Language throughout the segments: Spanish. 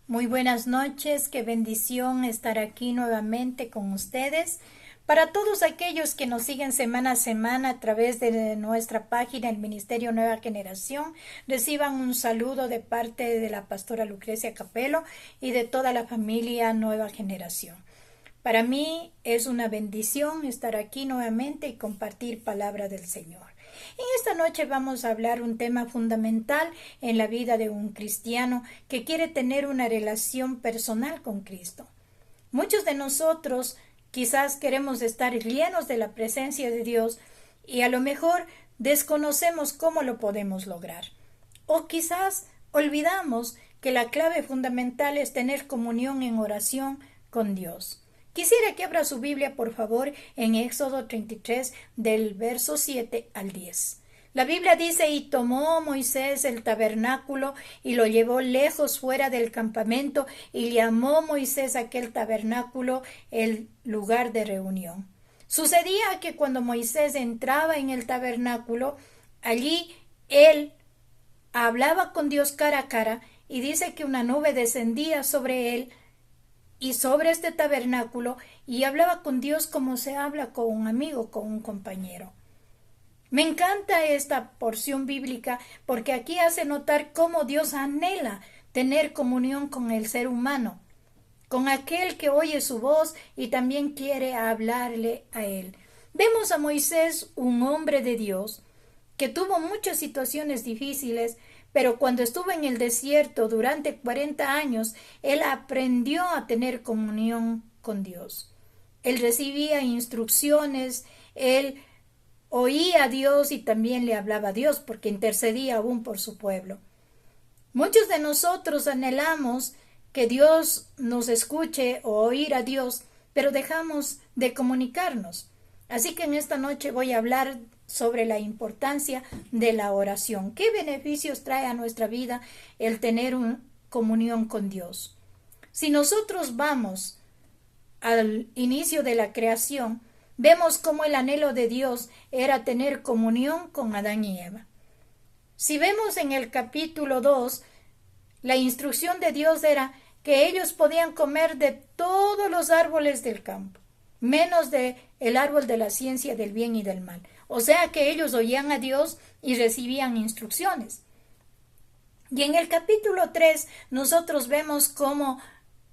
Muy buenas noches, qué bendición estar aquí nuevamente con ustedes. Para todos aquellos que nos siguen semana a semana a través de nuestra página, el Ministerio Nueva Generación, reciban un saludo de parte de la pastora Lucrecia Capello y de toda la familia Nueva Generación. Para mí es una bendición estar aquí nuevamente y compartir palabra del Señor. En esta noche vamos a hablar un tema fundamental en la vida de un cristiano que quiere tener una relación personal con Cristo. Muchos de nosotros quizás queremos estar llenos de la presencia de Dios y a lo mejor desconocemos cómo lo podemos lograr. O quizás olvidamos que la clave fundamental es tener comunión en oración con Dios. Quisiera que abra su Biblia, por favor, en Éxodo 33, del verso 7 al 10. La Biblia dice: y tomó Moisés el tabernáculo y lo llevó lejos fuera del campamento, y llamó Moisés a aquel tabernáculo el lugar de reunión. Sucedía que cuando Moisés entraba en el tabernáculo, allí él hablaba con Dios cara a cara, y dice que una nube descendía sobre él y sobre este tabernáculo, y hablaba con Dios como se habla con un amigo, con un compañero. Me encanta esta porción bíblica porque aquí hace notar cómo Dios anhela tener comunión con el ser humano, con aquel que oye su voz y también quiere hablarle a él. Vemos a Moisés, un hombre de Dios, que tuvo muchas situaciones difíciles, pero cuando estuvo en el desierto durante 40 años, él aprendió a tener comunión con Dios. Él recibía instrucciones, él oía a Dios y también le hablaba a Dios porque intercedía aún por su pueblo. Muchos de nosotros anhelamos que Dios nos escuche o oír a Dios, pero dejamos de comunicarnos. Así que en esta noche voy a hablar sobre la importancia de la oración. ¿Qué beneficios trae a nuestra vida el tener una comunión con Dios? Si nosotros vamos al inicio de la creación, vemos cómo el anhelo de Dios era tener comunión con Adán y Eva. Si vemos en el capítulo 2, la instrucción de Dios era que ellos podían comer de todos los árboles del campo, menos de el árbol de la ciencia del bien y del mal. O sea que ellos oían a Dios y recibían instrucciones. Y en el capítulo 3 nosotros vemos cómo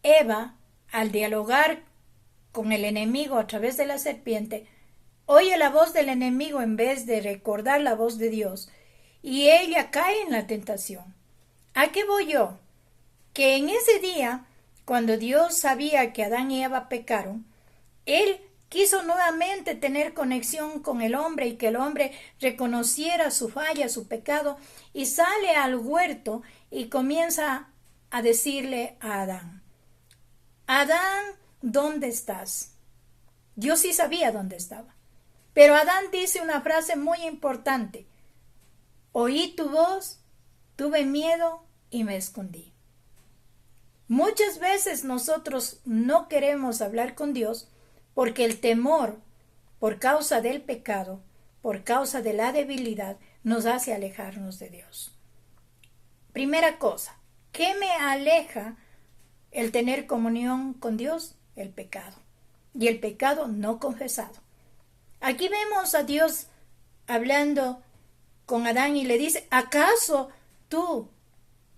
Eva, al dialogar con el enemigo a través de la serpiente, oye la voz del enemigo en vez de recordar la voz de Dios, y ella cae en la tentación. ¿A qué voy yo? Que en ese día, cuando Dios sabía que Adán y Eva pecaron, Él quiso nuevamente tener conexión con el hombre y que el hombre reconociera su falla, su pecado, y sale al huerto y comienza a decirle a Adán: Adán, ¿dónde estás? Dios sí sabía dónde estaba. Pero Adán dice una frase muy importante: oí tu voz, tuve miedo y me escondí. Muchas veces nosotros no queremos hablar con Dios porque el temor, por causa del pecado, por causa de la debilidad, nos hace alejarnos de Dios. Primera cosa, ¿qué me aleja el tener comunión con Dios? El pecado. Y el pecado no confesado. Aquí vemos a Dios hablando con Adán y le dice: ¿acaso tú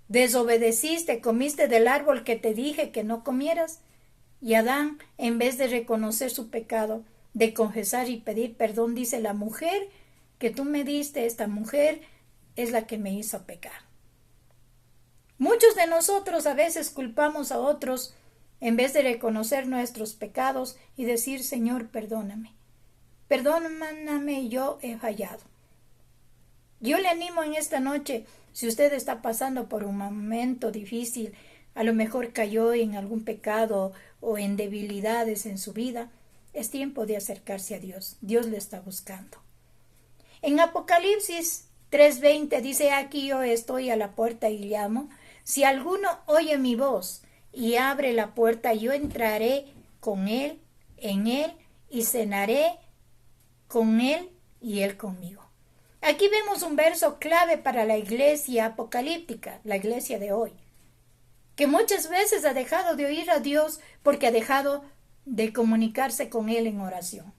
desobedeciste, comiste del árbol que te dije que no comieras? Y Adán, en vez de reconocer su pecado, de confesar y pedir perdón, dice: la mujer que tú me diste, esta mujer es la que me hizo pecar. Muchos de nosotros a veces culpamos a otros en vez de reconocer nuestros pecados y decir: Señor, perdóname. Perdóname, yo he fallado. Yo le animo en esta noche, si usted está pasando por un momento difícil, a lo mejor cayó en algún pecado o en debilidades en su vida, es tiempo de acercarse a Dios. Dios le está buscando. En Apocalipsis 3:20 dice: aquí yo estoy a la puerta y llamo. Si alguno oye mi voz y abre la puerta, yo entraré con él, en él, y cenaré con él y él conmigo. Aquí vemos un verso clave para la iglesia apocalíptica, la iglesia de hoy. que muchas veces ha dejado de oír a Dios porque ha dejado de comunicarse con Él en oración.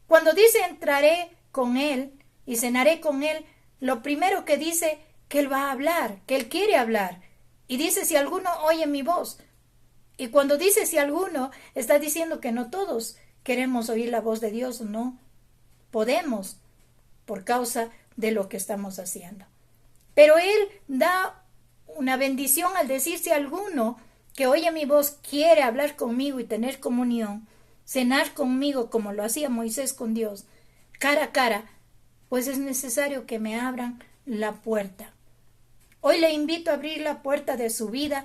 Cuando dice entraré con Él y cenaré con Él, lo primero que dice que Él va a hablar, que Él quiere hablar. Y dice si alguno oye mi voz. Y cuando dice si alguno, está diciendo que no todos queremos oír la voz de Dios, no podemos por causa de lo que estamos haciendo. Pero Él da una bendición al decir si alguno que oye mi voz quiere hablar conmigo y tener comunión, cenar conmigo como lo hacía Moisés con Dios, cara a cara, pues es necesario que me abran la puerta. Hoy le invito a abrir la puerta de su vida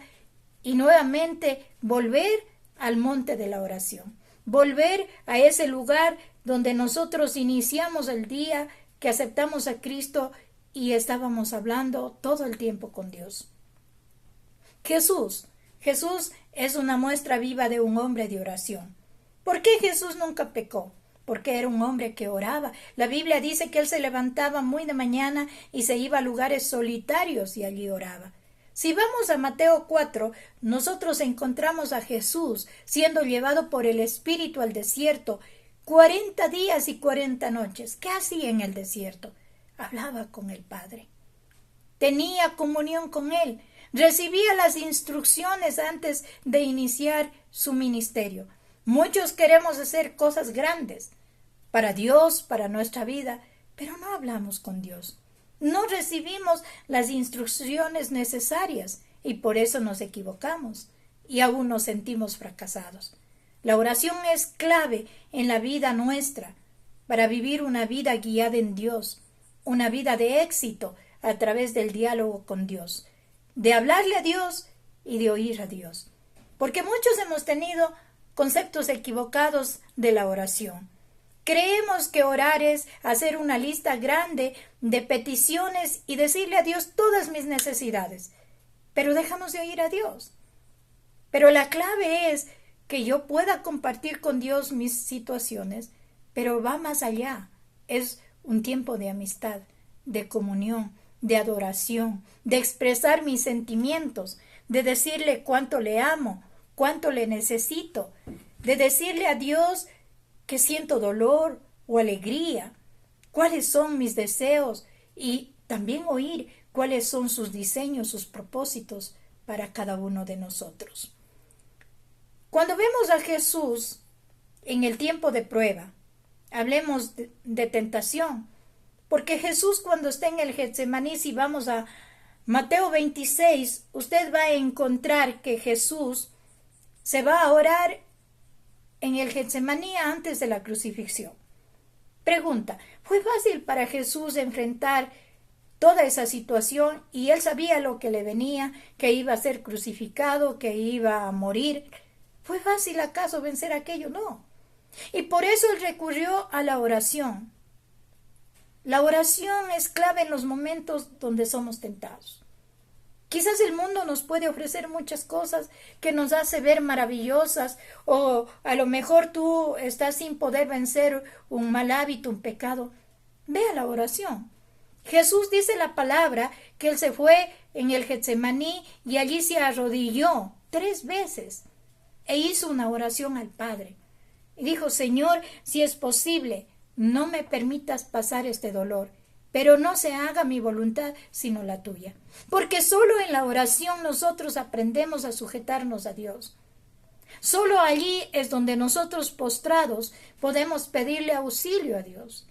y nuevamente volver al monte de la oración, volver a ese lugar donde nosotros iniciamos el día que aceptamos a Cristo y estábamos hablando todo el tiempo con Dios. Jesús es una muestra viva de un hombre de oración. ¿Por qué Jesús nunca pecó? Porque era un hombre que oraba. La Biblia dice que él se levantaba muy de mañana y se iba a lugares solitarios y allí oraba. Si vamos a Mateo 4, nosotros encontramos a Jesús siendo llevado por el Espíritu al desierto 40 días y 40 noches. ¿Qué hacía en el desierto? Hablaba con el Padre. Tenía comunión con Él. Recibía las instrucciones antes de iniciar su ministerio. Muchos queremos hacer cosas grandes para Dios, para nuestra vida, pero no hablamos con Dios. No recibimos las instrucciones necesarias y por eso nos equivocamos y aún nos sentimos fracasados. La oración es clave en la vida nuestra para vivir una vida guiada en Dios, una vida de éxito a través del diálogo con Dios, de hablarle a Dios y de oír a Dios. Porque muchos hemos tenido conceptos equivocados de la oración. Creemos que orar es hacer una lista grande de peticiones y decirle a Dios todas mis necesidades, pero dejamos de oír a Dios. Pero la clave es que yo pueda compartir con Dios mis situaciones, pero va más allá. Es un tiempo de amistad, de comunión, de adoración, de expresar mis sentimientos, de decirle cuánto le amo, cuánto le necesito, de decirle a Dios que siento dolor o alegría, cuáles son mis deseos y también oír cuáles son sus diseños, sus propósitos para cada uno de nosotros. Cuando vemos a Jesús en el tiempo de prueba, hablemos de tentación, porque Jesús cuando está en el Getsemaní, si vamos a Mateo 26, usted va a encontrar que Jesús se va a orar en el Getsemaní antes de la crucifixión. Pregunta, ¿fue fácil para Jesús enfrentar toda esa situación y él sabía lo que le venía, que iba a ser crucificado, que iba a morir? ¿Fue fácil acaso vencer aquello? No. Y por eso él recurrió a la oración. La oración es clave en los momentos donde somos tentados. Quizás el mundo nos puede ofrecer muchas cosas que nos hace ver maravillosas, o a lo mejor tú estás sin poder vencer un mal hábito, un pecado. Ve a la oración. Jesús dice la palabra que él se fue en el Getsemaní y allí se arrodilló 3 veces e hizo una oración al Padre. Y dijo, Señor, si es posible, no me permitas pasar este dolor, pero no se haga mi voluntad sino la tuya. Porque solo en la oración nosotros aprendemos a sujetarnos a Dios. Solo allí es donde nosotros postrados podemos pedirle auxilio a Dios.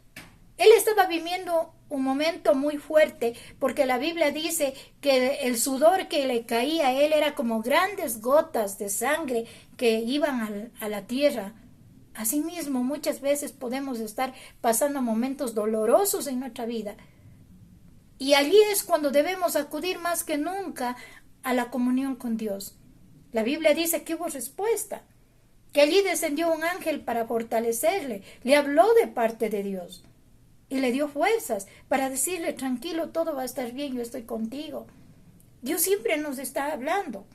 Él estaba viviendo un momento muy fuerte porque la Biblia dice que el sudor que le caía a él era como grandes gotas de sangre que iban a la tierra. Asimismo, muchas veces podemos estar pasando momentos dolorosos en nuestra vida. Y allí es cuando debemos acudir más que nunca a la comunión con Dios. La Biblia dice que hubo respuesta, que allí descendió un ángel para fortalecerle, le habló de parte de Dios y le dio fuerzas para decirle, tranquilo, todo va a estar bien, yo estoy contigo. Dios siempre nos está hablando.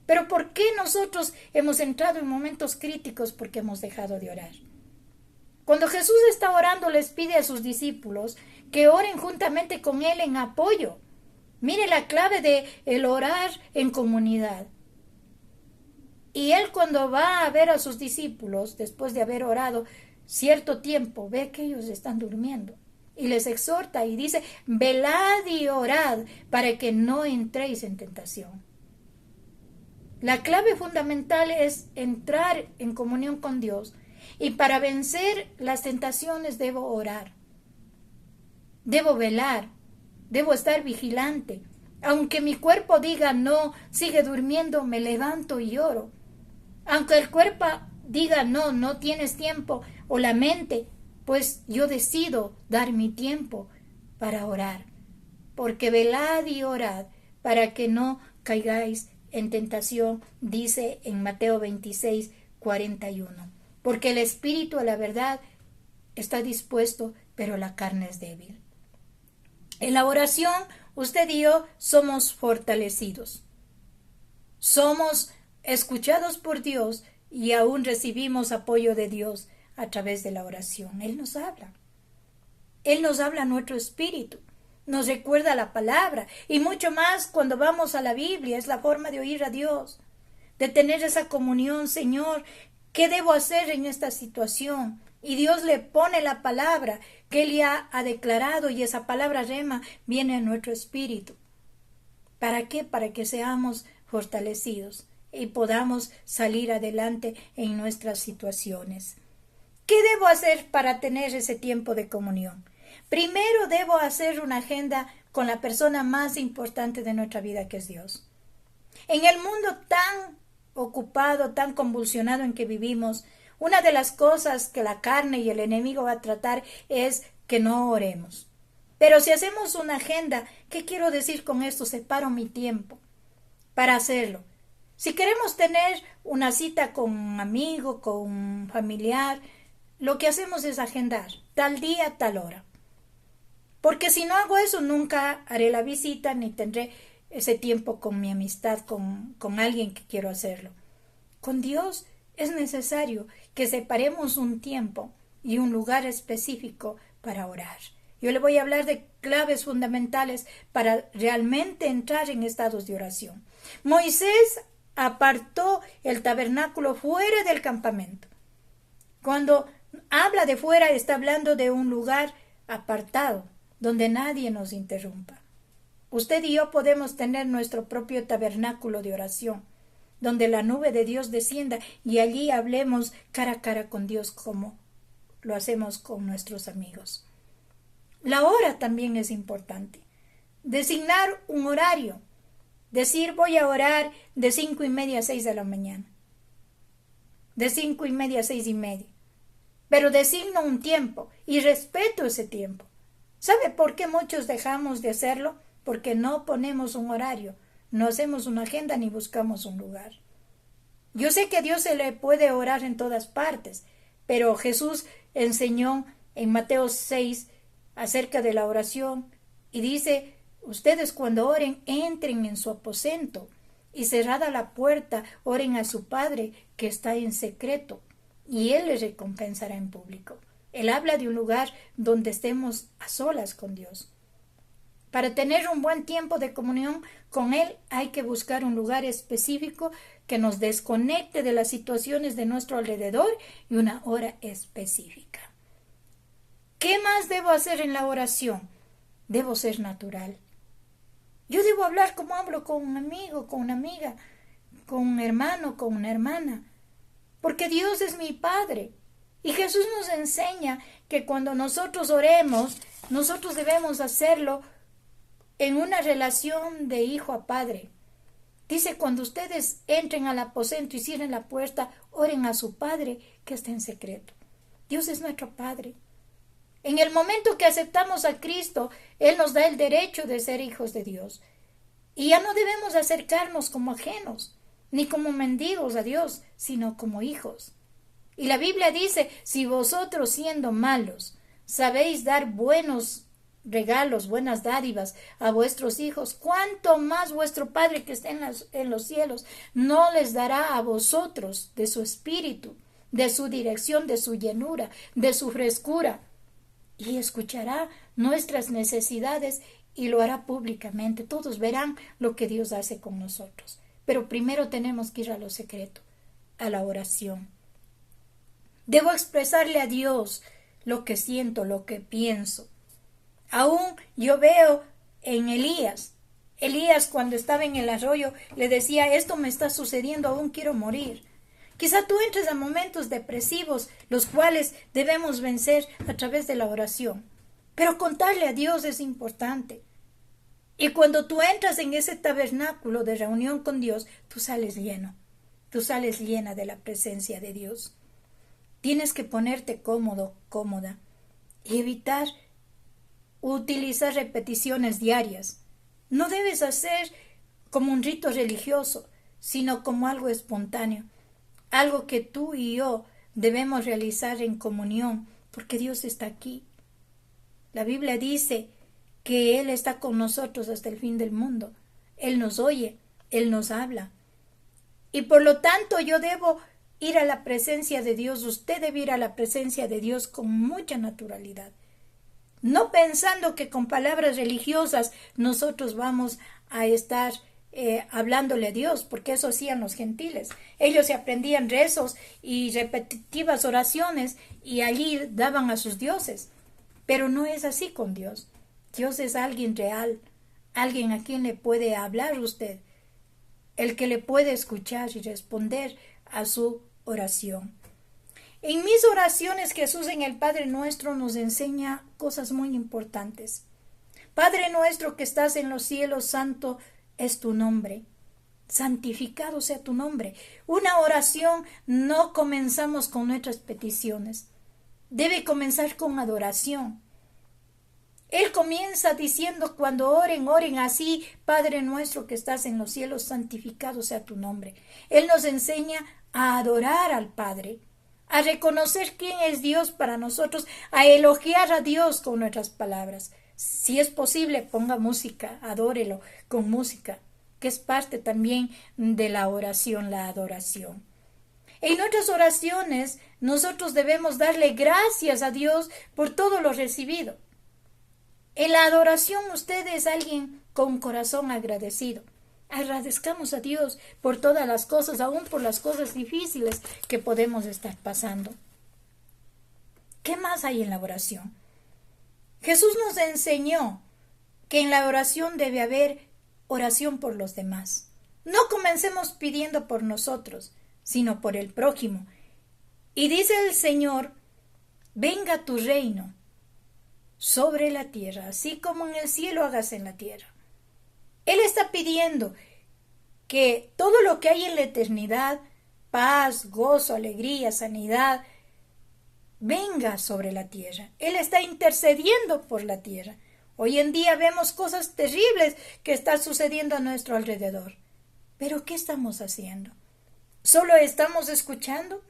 Pero ¿por qué nosotros hemos entrado en momentos críticos? Porque hemos dejado de orar. Cuando Jesús está orando, les pide a sus discípulos que oren juntamente con Él en apoyo. Mire la clave de el orar en comunidad. Y él cuando va a ver a sus discípulos, después de haber orado cierto tiempo, ve que ellos están durmiendo. Y les exhorta y dice, velad y orad para que no entréis en tentación. La clave fundamental es entrar en comunión con Dios. Y para vencer las tentaciones debo orar. Debo velar. Debo estar vigilante. Aunque mi cuerpo diga no, sigue durmiendo, me levanto y oro. Aunque el cuerpo diga no, no tienes tiempo, o la mente, pues yo decido dar mi tiempo para orar. Porque velad y orad para que no caigáis en tentación, dice en Mateo 26, 41. Porque el espíritu a la verdad está dispuesto, pero la carne es débil. En la oración, usted y yo somos fortalecidos. Somos escuchados por Dios y aún recibimos apoyo de Dios a través de la oración. Él nos habla. Él nos habla a nuestro espíritu. Nos recuerda la palabra. Y mucho más cuando vamos a la Biblia. Es la forma de oír a Dios. De tener esa comunión. Señor, ¿qué debo hacer en esta situación? Y Dios le pone la palabra que Él ya ha declarado. Y esa palabra rema viene a nuestro espíritu. ¿Para qué? Para que seamos fortalecidos y podamos salir adelante en nuestras situaciones. ¿Qué debo hacer para tener ese tiempo de comunión? Primero debo hacer una agenda con la persona más importante de nuestra vida, que es Dios. En el mundo tan ocupado, tan convulsionado en que vivimos, una de las cosas que la carne y el enemigo va a tratar es que no oremos. Pero si hacemos una agenda, ¿qué quiero decir con esto? Separo mi tiempo para hacerlo. Si queremos tener una cita con un amigo, con un familiar, lo que hacemos es agendar tal día, tal hora. Porque si no hago eso, nunca haré la visita ni tendré ese tiempo con mi amistad, con alguien que quiero hacerlo. Con Dios es necesario que separemos un tiempo y un lugar específico para orar. Yo le voy a hablar de claves fundamentales para realmente entrar en estados de oración. Moisés apartó el tabernáculo fuera del campamento. Cuando habla de fuera, está hablando de un lugar apartado, donde nadie nos interrumpa. Usted y yo podemos tener nuestro propio tabernáculo de oración, donde la nube de Dios descienda y allí hablemos cara a cara con Dios como lo hacemos con nuestros amigos. La hora también es importante. Designar un horario. Decir voy a orar de 5:30 a 6 de la mañana. De 5:30 a 6:30. Pero designo un tiempo y respeto ese tiempo. ¿Sabe por qué muchos dejamos de hacerlo? Porque no ponemos un horario, no hacemos una agenda ni buscamos un lugar. Yo sé que a Dios se le puede orar en todas partes, pero Jesús enseñó en Mateo 6 acerca de la oración y dice, ustedes cuando oren, entren en su aposento y cerrada la puerta, oren a su Padre que está en secreto y Él les recompensará en público. Él habla de un lugar donde estemos a solas con Dios. Para tener un buen tiempo de comunión con Él hay que buscar un lugar específico que nos desconecte de las situaciones de nuestro alrededor y una hora específica. ¿Qué más debo hacer en la oración? Debo ser natural. Yo debo hablar como hablo con un amigo, con una amiga, con un hermano, con una hermana, porque Dios es mi Padre. Y Jesús nos enseña que cuando nosotros oremos, nosotros debemos hacerlo en una relación de hijo a padre. Dice, cuando ustedes entren al aposento y cierren la puerta, oren a su Padre que está en secreto. Dios es nuestro Padre. En el momento que aceptamos a Cristo, Él nos da el derecho de ser hijos de Dios. Y ya no debemos acercarnos como ajenos, ni como mendigos a Dios, sino como hijos. Y la Biblia dice, si vosotros siendo malos sabéis dar buenos regalos, buenas dádivas a vuestros hijos, cuánto más vuestro Padre que está en los cielos no les dará a vosotros de su espíritu, de su dirección, de su llenura, de su frescura, y escuchará nuestras necesidades y lo hará públicamente. Todos verán lo que Dios hace con nosotros. Pero primero tenemos que ir a lo secreto, a la oración. Debo expresarle a Dios lo que siento, lo que pienso. Aún yo veo en Elías cuando estaba en el arroyo le decía, esto me está sucediendo, aún quiero morir. Quizá tú entres a momentos depresivos, los cuales debemos vencer a través de la oración. Pero contarle a Dios es importante. Y cuando tú entras en ese tabernáculo de reunión con Dios, tú sales lleno. Tú sales llena de la presencia de Dios. Tienes que ponerte cómodo, cómoda, y evitar utilizar repeticiones diarias. No debes hacer como un rito religioso, sino como algo espontáneo, algo que tú y yo debemos realizar en comunión, porque Dios está aquí. La Biblia dice que Él está con nosotros hasta el fin del mundo. Él nos oye, Él nos habla. Y por lo tanto yo debo ir a la presencia de Dios, usted debe ir a la presencia de Dios con mucha naturalidad. No pensando que con palabras religiosas nosotros vamos a estar hablándole a Dios, porque eso hacían los gentiles. Ellos se aprendían rezos y repetitivas oraciones y allí daban a sus dioses. Pero no es así con Dios. Dios es alguien real, alguien a quien le puede hablar usted, el que le puede escuchar y responder a su oración. En mis oraciones, Jesús en el Padre Nuestro nos enseña cosas muy importantes. Padre nuestro que estás en los cielos, santo es tu nombre. Santificado sea tu nombre. Una oración no comenzamos con nuestras peticiones. Debe comenzar con adoración. Él comienza diciendo cuando oren, oren así, Padre nuestro que estás en los cielos, santificado sea tu nombre. Él nos enseña a adorar al Padre, a reconocer quién es Dios para nosotros, a elogiar a Dios con nuestras palabras. Si es posible, ponga música, adórelo con música, que es parte también de la oración, la adoración. En nuestras oraciones, nosotros debemos darle gracias a Dios por todo lo recibido. En la adoración usted es alguien con corazón agradecido. Agradezcamos a Dios por todas las cosas, aún por las cosas difíciles que podemos estar pasando. ¿Qué más hay en la oración? Jesús nos enseñó que en la oración debe haber oración por los demás. No comencemos pidiendo por nosotros, sino por el prójimo. Y dice el Señor, venga tu reino sobre la tierra, así como en el cielo hagas en la tierra. Él está pidiendo que todo lo que hay en la eternidad, paz, gozo, alegría, sanidad, venga sobre la tierra. Él está intercediendo por la tierra. Hoy en día vemos cosas terribles que están sucediendo a nuestro alrededor. ¿Pero qué estamos haciendo? ¿Solo estamos escuchando?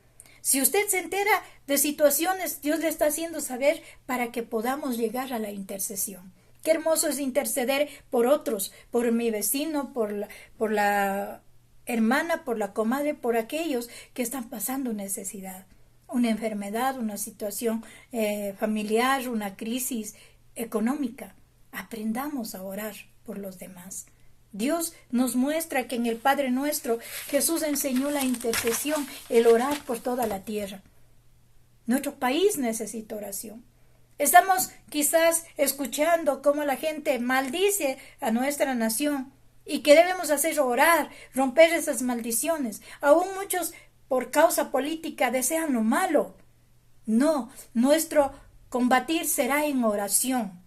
Si usted se entera de situaciones, Dios le está haciendo saber para que podamos llegar a la intercesión. Qué hermoso es interceder por otros, por mi vecino, por la hermana, por la comadre, por aquellos que están pasando necesidad, una enfermedad, una situación familiar, una crisis económica. Aprendamos a orar por los demás. Dios nos muestra que en el Padre Nuestro Jesús enseñó la intercesión, el orar por toda la tierra. Nuestro país necesita oración. Estamos quizás escuchando cómo la gente maldice a nuestra nación y que debemos hacer orar, romper esas maldiciones. Aún muchos por causa política desean lo malo. No, nuestro combatir será en oración.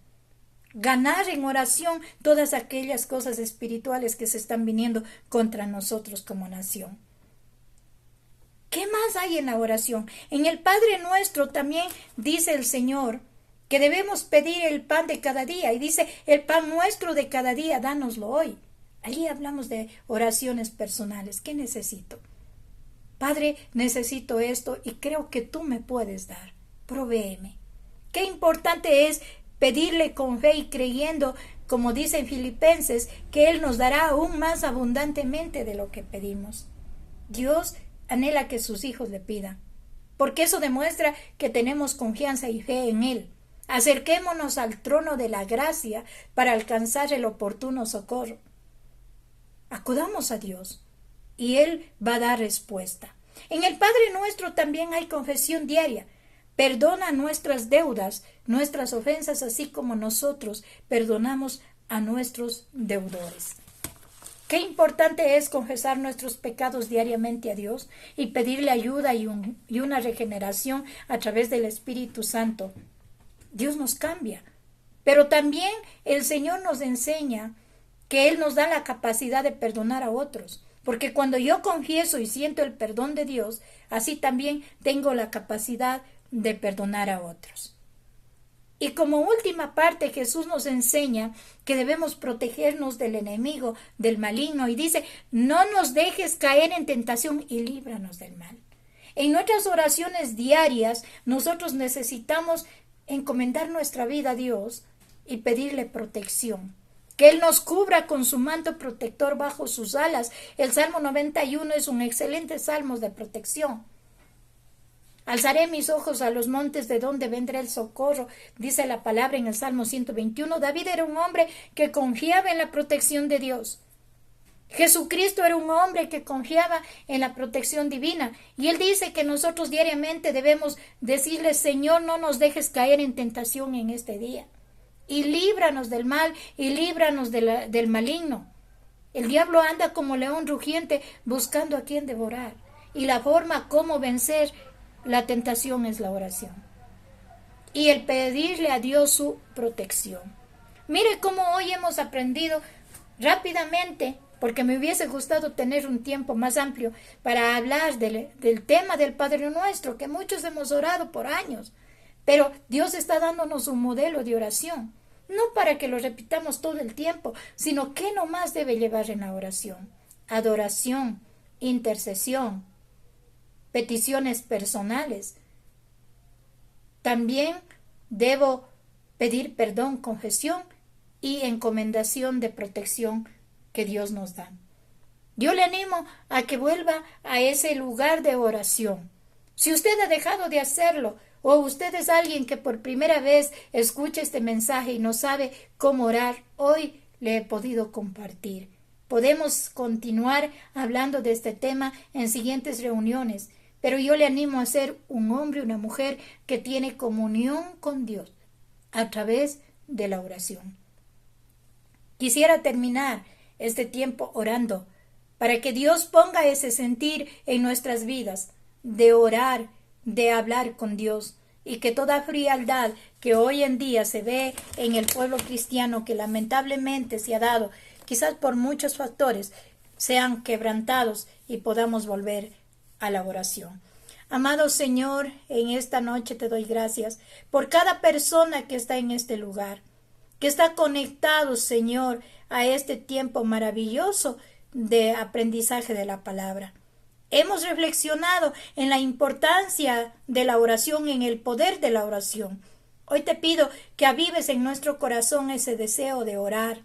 Ganar en oración todas aquellas cosas espirituales que se están viniendo contra nosotros como nación. ¿Qué más hay en la oración? En el Padre Nuestro también dice el Señor que debemos pedir el pan de cada día y dice el pan nuestro de cada día, dánoslo hoy. Allí hablamos de oraciones personales. ¿Qué necesito? Padre, necesito esto y creo que tú me puedes dar. Provéeme. Qué importante es pedirle con fe y creyendo, como dice en Filipenses, que Él nos dará aún más abundantemente de lo que pedimos. Dios anhela que sus hijos le pidan, porque eso demuestra que tenemos confianza y fe en Él. Acerquémonos al trono de la gracia para alcanzar el oportuno socorro. Acudamos a Dios y Él va a dar respuesta. En el Padre Nuestro también hay confesión diaria. Perdona nuestras deudas, nuestras ofensas, así como nosotros perdonamos a nuestros deudores. Qué importante es confesar nuestros pecados diariamente a Dios y pedirle ayuda y una regeneración a través del Espíritu Santo. Dios nos cambia, pero también el Señor nos enseña que Él nos da la capacidad de perdonar a otros, porque cuando yo confieso y siento el perdón de Dios, así también tengo la capacidad de perdonar a otros. Y como última parte, Jesús nos enseña que debemos protegernos del enemigo, del maligno, y dice, no nos dejes caer en tentación y líbranos del mal. En nuestras oraciones diarias, nosotros necesitamos encomendar nuestra vida a Dios y pedirle protección. Que Él nos cubra con su manto protector bajo sus alas. El Salmo 91 es un excelente salmo de protección. Alzaré mis ojos a los montes, de donde vendrá el socorro, dice la palabra en el Salmo 121. David era un hombre que confiaba en la protección de Dios. Jesucristo era un hombre que confiaba en la protección divina. Y Él dice que nosotros diariamente debemos decirle, Señor, no nos dejes caer en tentación en este día. Y líbranos del mal y líbranos del maligno. El diablo anda como león rugiente buscando a quien devorar. Y la forma como vencer la tentación es la oración. Y el pedirle a Dios su protección. Mire cómo hoy hemos aprendido rápidamente, porque me hubiese gustado tener un tiempo más amplio para hablar del tema del Padre Nuestro, que muchos hemos orado por años. Pero Dios está dándonos un modelo de oración, no para que lo repitamos todo el tiempo, sino que nomás debe llevar en la oración. Adoración, intercesión, peticiones personales. También debo pedir perdón, confesión y encomendación de protección que Dios nos da. Yo le animo a que vuelva a ese lugar de oración. Si usted ha dejado de hacerlo, o usted es alguien que por primera vez escucha este mensaje y no sabe cómo orar, hoy le he podido compartir. Podemos continuar hablando de este tema en siguientes reuniones, pero yo le animo a ser un hombre o una mujer que tiene comunión con Dios a través de la oración. Quisiera terminar este tiempo orando para que Dios ponga ese sentir en nuestras vidas de orar, de hablar con Dios, y que toda frialdad que hoy en día se ve en el pueblo cristiano, que lamentablemente se ha dado, quizás por muchos factores, sean quebrantados y podamos volver a la oración. Amado Señor, en esta noche te doy gracias por cada persona que está en este lugar, que está conectado, Señor, a este tiempo maravilloso de aprendizaje de la palabra. Hemos reflexionado en la importancia de la oración, en el poder de la oración. Hoy te pido que avives en nuestro corazón ese deseo de orar.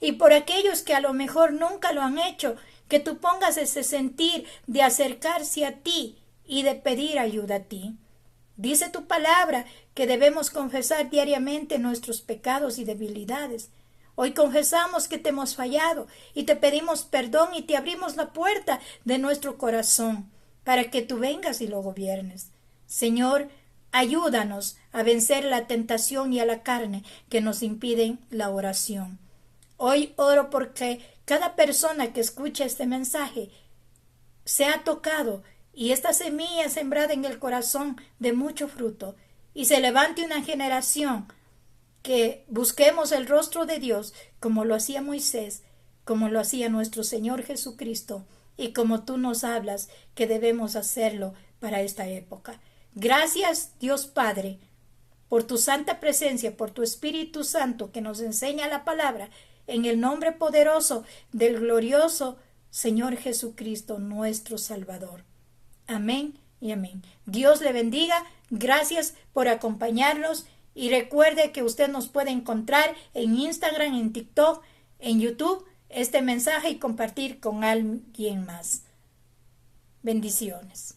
Y por aquellos que a lo mejor nunca lo han hecho, que tú pongas ese sentir de acercarse a ti y de pedir ayuda a ti. Dice tu palabra que debemos confesar diariamente nuestros pecados y debilidades. Hoy confesamos que te hemos fallado y te pedimos perdón y te abrimos la puerta de nuestro corazón para que tú vengas y lo gobiernes. Señor, ayúdanos a vencer la tentación y a la carne que nos impiden la oración. Hoy oro porque cada persona que escucha este mensaje sea tocado y esta semilla sembrada en el corazón de mucho fruto y se levante una generación que busquemos el rostro de Dios como lo hacía Moisés, como lo hacía nuestro Señor Jesucristo y como tú nos hablas que debemos hacerlo para esta época. Gracias, Dios Padre, por tu santa presencia, por tu Espíritu Santo que nos enseña la palabra, en el nombre poderoso del glorioso Señor Jesucristo, nuestro Salvador. Amén y amén. Dios le bendiga. Gracias por acompañarnos. Y recuerde que usted nos puede encontrar en Instagram, en TikTok, en YouTube, este mensaje y compartir con alguien más. Bendiciones.